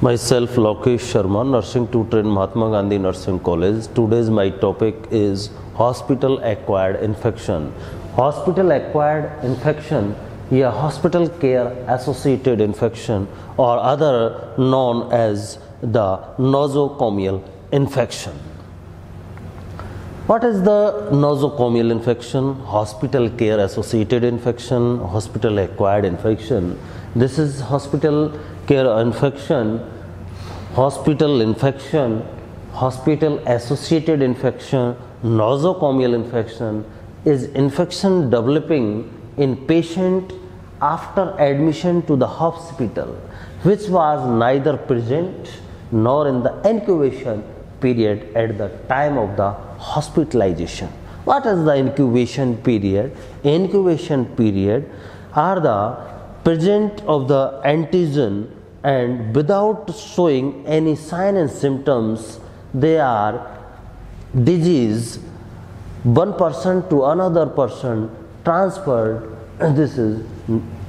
Myself Lokesh Sharma, nursing tutor in Mahatma Gandhi Nursing College. Today's my topic is hospital acquired infection. Hospital acquired infection, hospital care associated infection, or other known as the nosocomial infection. What is the nosocomial infection? Hospital care associated infection, hospital acquired infection. This is hospital care infection, hospital infection, hospital associated infection. Nosocomial infection is infection developing in patient after admission to the hospital, which was neither present nor in the incubation period at the time of the hospitalization. What is the incubation period? Incubation period are the present of the antigen and without showing any sign and symptoms, they are disease one person to another person transferred.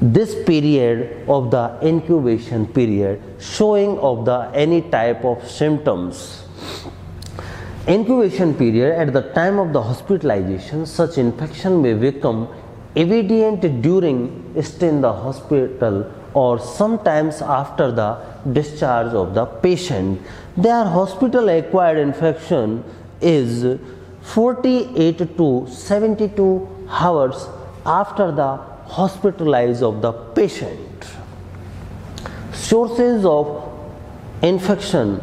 This period of the incubation period showing of the any type of symptoms. Incubation period, at the time of the hospitalization, such infection may become evident during stay in the hospital or sometimes after the discharge of the patient. Their hospital acquired infection is 48 to 72 hours after the hospitalization of the patient. Sources of infection,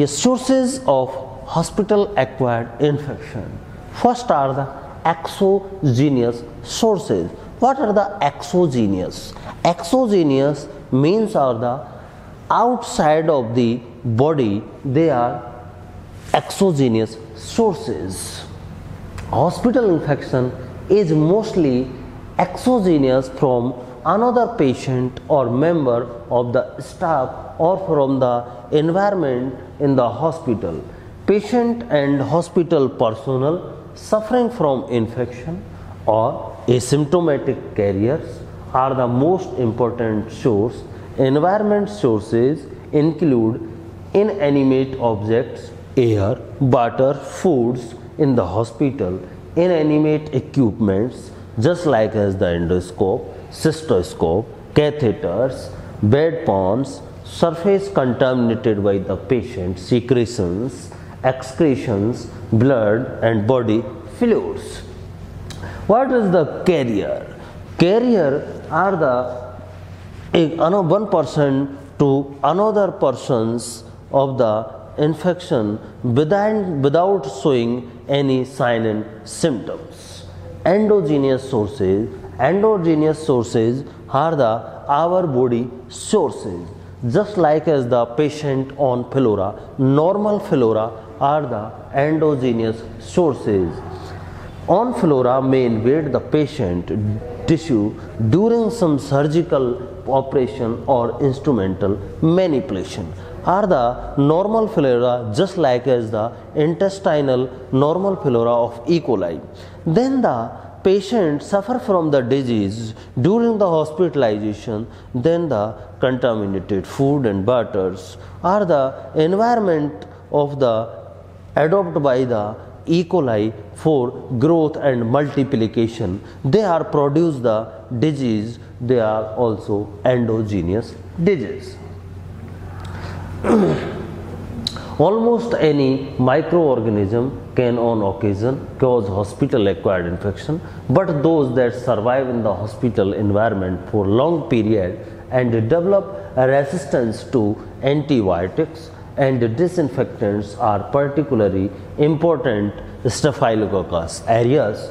sources of hospital acquired infection. First are the exogenous sources. What are the exogenous? Exogenous means are the outside of the body, they are exogenous sources. Hospital infection is mostly exogenous from another patient or member of the staff or from the environment in the hospital. Patient and hospital personnel suffering from infection or asymptomatic carriers are the most important source. Environment sources include inanimate objects, air, water, foods in the hospital, inanimate equipments just like as the endoscope, cystoscope, catheters, bed pawns, surface contaminated by the patient, secretions, excretions, blood and body fluids. What is the carrier? Carrier are the one person to another persons of the infection without showing any sign and symptoms. Endogenous sources. Endogenous sources are the our body sources. Just like as the patient on flora, normal flora are the endogenous sources. On flora may invade the patient tissue during some surgical operation or instrumental manipulation. Are the normal flora just like as the intestinal normal flora of E. coli. Then the patient suffer from the disease during the hospitalization. Then the contaminated food and waters are the environment of the adopted by the E. coli for growth and multiplication. They are produce the disease. They are also endogenous disease. Almost any microorganism can on occasion cause hospital acquired infection, but those that survive in the hospital environment for long period and develop a resistance to antibiotics and disinfectants are particularly important. Staphylococcus aureus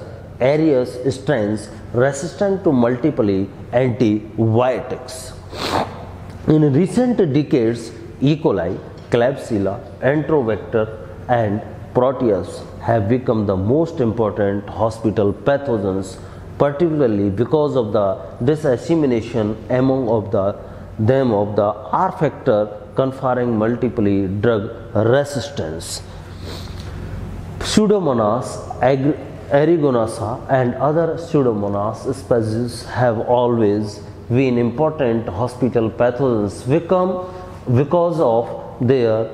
strains resistant to multiple antibiotics. In recent decades, E. coli, Klebsiella, Enterovector and Proteus have become the most important hospital pathogens, particularly because of the dissemination among them of the R factor conferring multiple drug resistance. Pseudomonas aeruginosa and other Pseudomonas species have always been important hospital pathogens, become because of their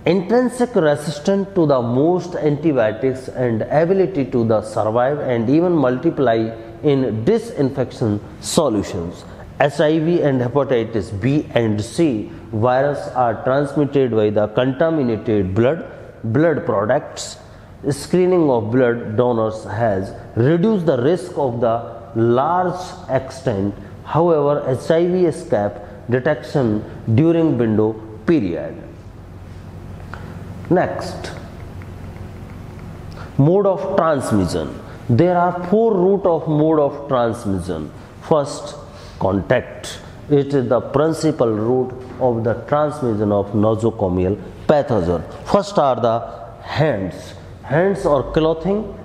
intrinsic resistance to the most antibiotics and ability to survive and even multiply in disinfection solutions. HIV and hepatitis B and C virus are transmitted by the contaminated blood products. Screening of blood donors has reduced the risk of the large extent. However, HIV escape detection during window period. Next, mode of transmission. There are 4 routes of mode of transmission. First, contact. It is the principal route of the transmission of nosocomial pathogen. First are the hands. Hands or clothing.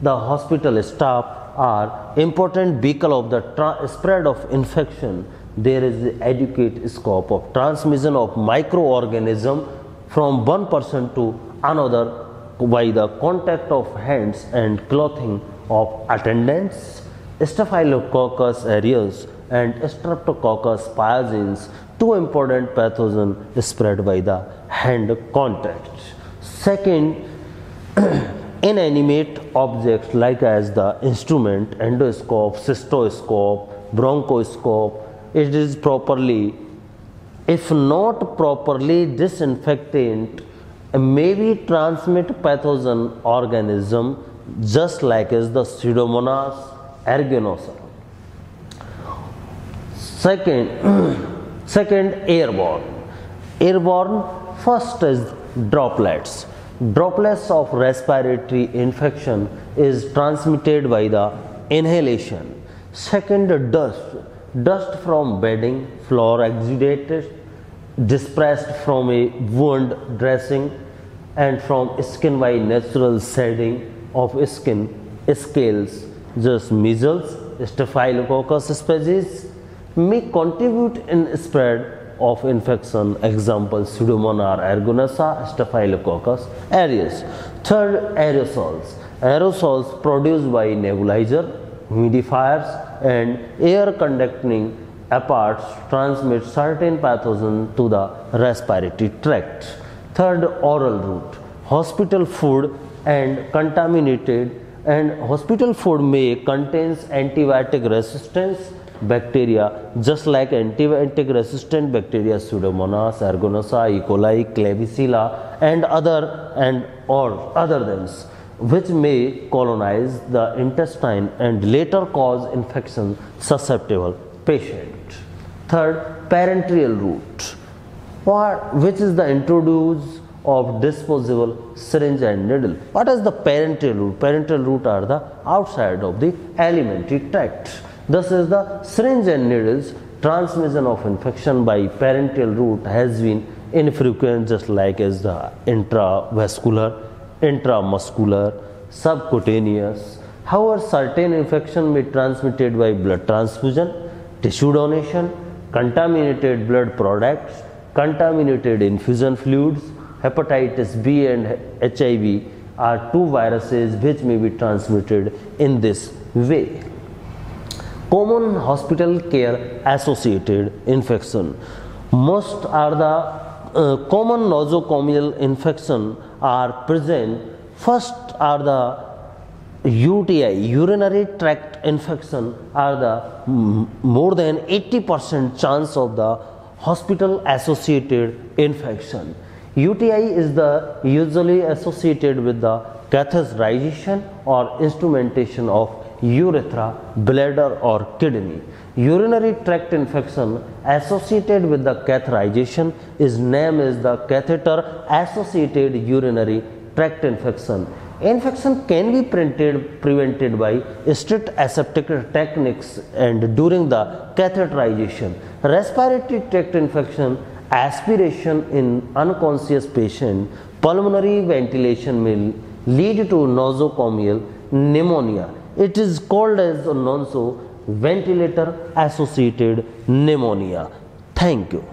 The hospital staff are important vehicle of the spread of infection. There is adequate scope of transmission of microorganism from one person to another by the contact of hands and clothing of attendants. Staphylococcus aureus and Streptococcus pyogenes, 2 important pathogens spread by the hand contact. Second, inanimate objects like as the instrument, endoscope, cystoscope, bronchoscope. It is properly, if not properly disinfectant, maybe transmit pathogen organism just like as the Pseudomonas aeruginosa. Second, airborne. Airborne, first is droplets. Droplets of respiratory infection is transmitted by the inhalation. Second, dust. Dust from bedding, floor exudated, dispersed from a wound dressing and from skin by natural shedding of skin scales. Just measles, Staphylococcus species may contribute in spread of infection. Example, Pseudomonas aeruginosa, Staphylococcus aureus. Third, aerosols. Aerosols produced by nebulizer, humidifiers and air conducting apparats transmit certain pathogens to the respiratory tract. Third, oral route. Hospital food and contaminated, and hospital food may contains antibiotic resistance bacteria just like antibiotic resistant bacteria Pseudomonas aeruginosa, E. coli, Klebsiella and others, which may colonize the intestine and later cause infection susceptible patient. Third, parenteral route, which is the introduce of disposable syringe and needle. What is the parenteral route? Parenteral route are the outside of the alimentary tract. Thus is the syringe and needles. Transmission of infection by parenteral route has been infrequent just like as the intravascular, intramuscular, subcutaneous. However, certain infection may be transmitted by blood transfusion, tissue donation, contaminated blood products, contaminated infusion fluids. Hepatitis B and HIV are 2 viruses which may be transmitted in this way. Common hospital care associated infection. Most are the common nosocomial infection are present. First are the UTI, urinary tract infection, are the more than 80% chance of the hospital associated infection. UTI is the usually associated with the catheterization or instrumentation of urethra, bladder or kidney. Urinary tract infection associated with the catheterization is named as the catheter associated urinary tract infection. Infection can be prevented by strict aseptic techniques and during the catheterization. Respiratory tract infection, aspiration in unconscious patient, pulmonary ventilation may lead to nosocomial pneumonia. It is called as ventilator associated pneumonia. Thank you.